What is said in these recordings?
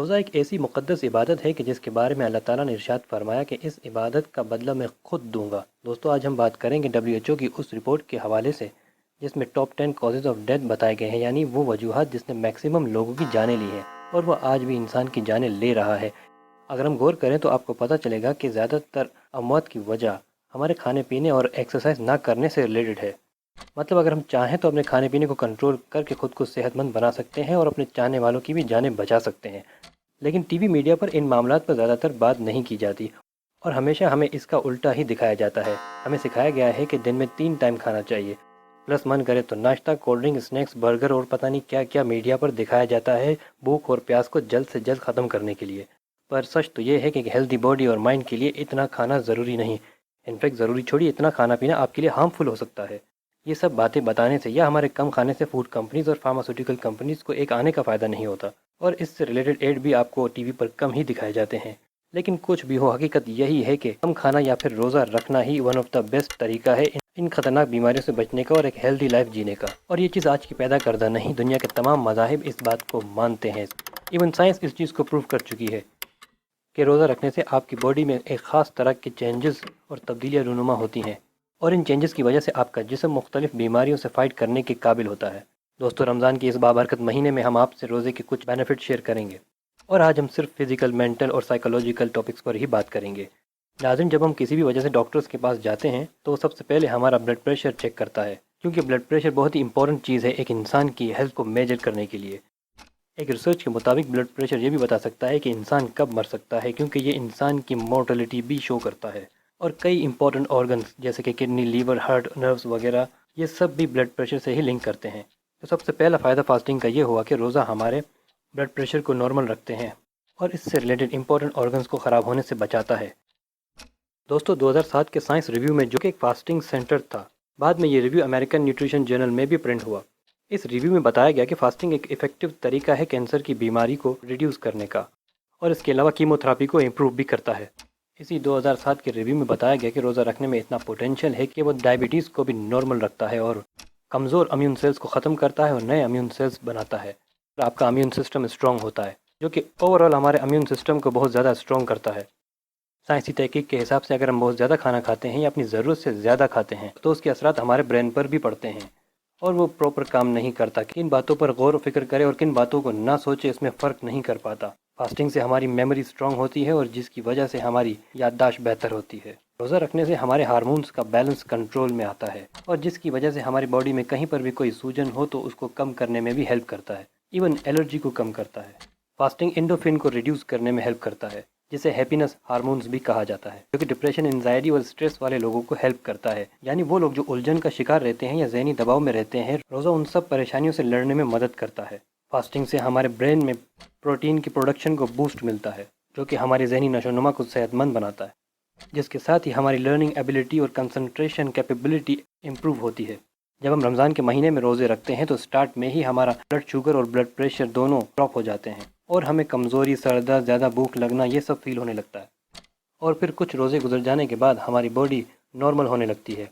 روزہ ایک ایسی مقدس عبادت ہے کہ جس کے بارے میں اللہ تعالیٰ نے ارشاد فرمایا کہ اس عبادت کا بدلہ میں خود دوں گا۔ دوستو آج ہم بات کریں گے WHO کی اس رپورٹ کے حوالے سے جس میں ٹاپ 10 کازز آف ڈیتھ بتائے گئے ہیں، یعنی وہ وجوہات جس نے میکسیمم لوگوں کی جانیں لی ہیں اور وہ آج بھی انسان کی جانیں لے رہا ہے۔ اگر ہم غور کریں تو آپ کو پتہ چلے گا کہ زیادہ تر اموات کی وجہ ہمارے کھانے پینے اور ایکسرسائز نہ کرنے سے ریلیٹڈ ہے۔ مطلب اگر ہم چاہیں تو اپنے کھانے پینے کو کنٹرول کر کے خود کو صحت مند بنا سکتے ہیں اور اپنے چاہنے والوں کی بھی جانیں بچا سکتے ہیں، لیکن ٹی وی میڈیا پر ان معاملات پر زیادہ تر بات نہیں کی جاتی اور ہمیشہ ہمیں اس کا الٹا ہی دکھایا جاتا ہے۔ ہمیں سکھایا گیا ہے کہ دن میں 3 ٹائم کھانا چاہیے، پلس من کرے تو ناشتہ، کولڈ ڈرنک، اسنیکس، برگر اور پتہ نہیں کیا کیا میڈیا پر دکھایا جاتا ہے بھوک اور پیاس کو جلد سے جلد ختم کرنے کے لیے۔ پر سچ تو یہ ہے کہ ہیلدی باڈی اور مائنڈ کے لیے اتنا کھانا ضروری نہیں، انفیکٹ ضروری چھوڑی اتنا کھانا پینا آپ کے لیے ہارمفل ہو سکتا ہے۔ یہ سب باتیں بتانے سے یا ہمارے کم کھانے سے فوڈ کمپنیز اور فارماسیوٹیکل کمپنیز کو ایک آنے کا فائدہ نہیں ہوتا، اور اس سے ریلیٹڈ ایڈ بھی آپ کو ٹی وی پر کم ہی دکھائے جاتے ہیں۔ لیکن کچھ بھی ہو، حقیقت یہی ہے کہ کم کھانا یا پھر روزہ رکھنا ہی ون آف دا بیسٹ طریقہ ہے ان خطرناک بیماریوں سے بچنے کا اور ایک ہیلدی لائف جینے کا۔ اور یہ چیز آج کی پیدا کردہ نہیں، دنیا کے تمام مذاہب اس بات کو مانتے ہیں، ایون سائنس اس چیز کو پروف کر چکی ہے کہ روزہ رکھنے سے آپ کی باڈی میں ایک خاص طرح کے چینجز اور تبدیلیاں رونما ہوتی ہیں، اور ان چینجز کی وجہ سے آپ کا جسم مختلف بیماریوں سے فائٹ کرنے کے قابل ہوتا ہے۔ دوستو رمضان کے اس بابرکت مہینے میں ہم آپ سے روزے کے کچھ بینیفٹ شیئر کریں گے، اور آج ہم صرف فزیکل، مینٹل اور سائیکولوجیکل ٹاپکس پر ہی بات کریں گے۔ ناظرین، جب ہم کسی بھی وجہ سے ڈاکٹرز کے پاس جاتے ہیں تو وہ سب سے پہلے ہمارا بلڈ پریشر چیک کرتا ہے، کیونکہ بلڈ پریشر بہت ہی امپورٹنٹ چیز ہے ایک انسان کی ہیلتھ کو میجر کرنے کے لیے۔ ایک ریسرچ کے مطابق بلڈ پریشر یہ بھی بتا سکتا ہے کہ انسان کب مر سکتا ہے، کیونکہ یہ انسان کی مورٹلٹی بھی شو کرتا ہے، اور کئی امپورٹنٹ آرگنز جیسے کہ کڈنی، لیور، ہارٹ، نروز وغیرہ یہ سب بھی بلڈ پریشر سے ہی لنک کرتے ہیں۔ تو سب سے پہلا فائدہ فاسٹنگ کا یہ ہوا کہ روزہ ہمارے بلڈ پریشر کو نارمل رکھتے ہیں اور اس سے ریلیٹڈ امپورٹنٹ آرگنز کو خراب ہونے سے بچاتا ہے۔ دوستو 2007 کے سائنس ریویو میں، جو کہ ایک فاسٹنگ سینٹر تھا، بعد میں یہ ریویو امریکن نیوٹریشن جرنل میں بھی پرنٹ ہوا۔ اس ریویو میں بتایا گیا کہ فاسٹنگ ایک افیکٹو طریقہ ہے کینسر کی بیماری کو ریڈیوس کرنے کا، اور اس کے علاوہ کیمو تھراپی کو امپروو بھی کرتا ہے۔ اسی 2007 کے ریویو میں بتایا گیا کہ روزہ رکھنے میں اتنا پوٹینشیل ہے کہ وہ ڈائبٹیز کو بھی نارمل رکھتا ہے اور کمزور امیون سیلز کو ختم کرتا ہے اور نئے امیون سیلز بناتا ہے، اور آپ کا امیون سسٹم اسٹرانگ ہوتا ہے، جو کہ اوور آل ہمارے امیون سسٹم کو بہت زیادہ اسٹرانگ کرتا ہے۔ سائنسی تحقیق کے حساب سے اگر ہم بہت زیادہ کھانا کھاتے ہیں یا اپنی ضرورت سے زیادہ کھاتے ہیں تو اس کے اثرات ہمارے برین پر بھی پڑتے ہیں، اور وہ پراپر کام نہیں کرتا۔ کن باتوں پر غور و فکر کرے اور کن باتوں کو نہ سوچے، اس میں فرق نہیں کر پاتا۔ فاسٹنگ سے ہماری میموری اسٹرانگ ہوتی ہے اور جس کی وجہ سے ہماری یادداشت بہتر ہوتی ہے۔ روزہ رکھنے سے ہمارے ہارمونز کا بیلنس کنٹرول میں آتا ہے، اور جس کی وجہ سے ہماری باڈی میں کہیں پر بھی کوئی سوجن ہو تو اس کو کم کرنے میں بھی ہیلپ کرتا ہے، ایون الرجی کو کم کرتا ہے۔ فاسٹنگ انڈوفین کو ریڈیوس کرنے میں ہیلپ کرتا ہے، جسے ہیپینس ہارمونز بھی کہا جاتا ہے، جو کہ ڈپریشن، انزائٹی اور اسٹریس والے لوگوں کو ہیلپ کرتا ہے۔ یعنی وہ لوگ جو الجھن کا شکار رہتے ہیں یا ذہنی دباؤ میں رہتے ہیں، روزہ ان سب پریشانیوں سے لڑنے میں مدد کرتا ہے۔ فاسٹنگ سے ہمارے برین میں پروٹین کی پروڈکشن کو بوسٹ ملتا ہے، جو کہ ہماری ذہنی نشو و نما کو صحت مند بناتا ہے، جس کے ساتھ ہی ہماری لرننگ ایبلٹی اور کنسنٹریشن کیپیبلٹی امپروو ہوتی ہے۔ جب ہم رمضان کے مہینے میں روزے رکھتے ہیں تو سٹارٹ میں ہی ہمارا بلڈ شوگر اور بلڈ پریشر دونوں ڈراپ ہو جاتے ہیں، اور ہمیں کمزوری، سر درد، زیادہ بھوک لگنا یہ سب فیل ہونے لگتا ہے، اور پھر کچھ روزے گزر جانے کے بعد ہماری باڈی نارمل ہونے لگتی ہے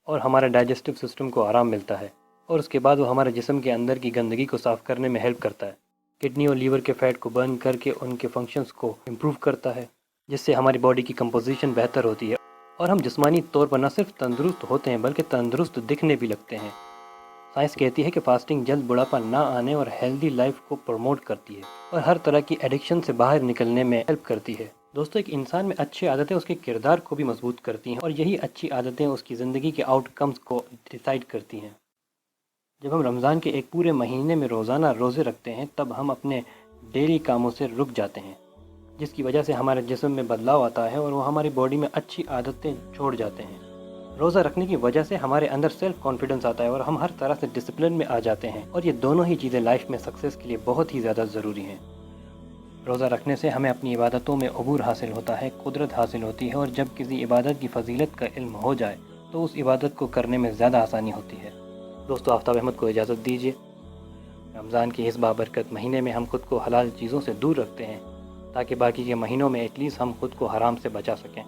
اور ہمارے ڈائجسٹو سسٹم کو آرام ملتا ہے، اور اس کے بعد وہ ہمارے جسم کے اندر کی گندگی کو صاف کرنے میں ہیلپ کرتا ہے، کڈنی اور لیور کے فیٹ کو برن کر کے ان کے فنکشنز کو امپروو کرتا ہے، جس سے ہماری باڈی کی کمپوزیشن بہتر ہوتی ہے، اور ہم جسمانی طور پر نہ صرف تندرست ہوتے ہیں بلکہ تندرست دکھنے بھی لگتے ہیں۔ سائنس کہتی ہے کہ فاسٹنگ جلد بڑھاپا نہ آنے اور ہیلدی لائف کو پروموٹ کرتی ہے، اور ہر طرح کی ایڈکشن سے باہر نکلنے میں ہیلپ کرتی ہے۔ دوستو ایک انسان میں اچھی عادتیں اس کے کردار کو بھی مضبوط کرتی ہیں، اور یہی اچھی عادتیں اس کی زندگی کے آؤٹ کمز کو ڈیسائیڈ کرتی ہیں۔ جب ہم رمضان کے ایک پورے مہینے میں روزانہ روزے رکھتے ہیں تب ہم اپنے ڈیلی کاموں سے رک جاتے ہیں، جس کی وجہ سے ہمارے جسم میں بدلاؤ آتا ہے اور وہ ہماری باڈی میں اچھی عادتیں چھوڑ جاتے ہیں۔ روزہ رکھنے کی وجہ سے ہمارے اندر سیلف کانفیڈنس آتا ہے اور ہم ہر طرح سے ڈسپلن میں آ جاتے ہیں، اور یہ دونوں ہی چیزیں لائف میں سکسیس کے لیے بہت ہی زیادہ ضروری ہیں۔ روزہ رکھنے سے ہمیں اپنی عبادتوں میں عبور حاصل ہوتا ہے، قدرت حاصل ہوتی ہے، اور جب کسی عبادت کی فضیلت کا علم ہو جائے تو اس عبادت کو کرنے میں زیادہ آسانی ہوتی ہے۔ دوستو آفتاب احمد کو اجازت دیجیے۔ رمضان کے اس بابرکت مہینے میں ہم خود کو حلال چیزوں سے دور رکھتے ہیں تاکہ باقی کے مہینوں میں ایٹ لیسٹ ہم خود کو حرام سے بچا سکیں۔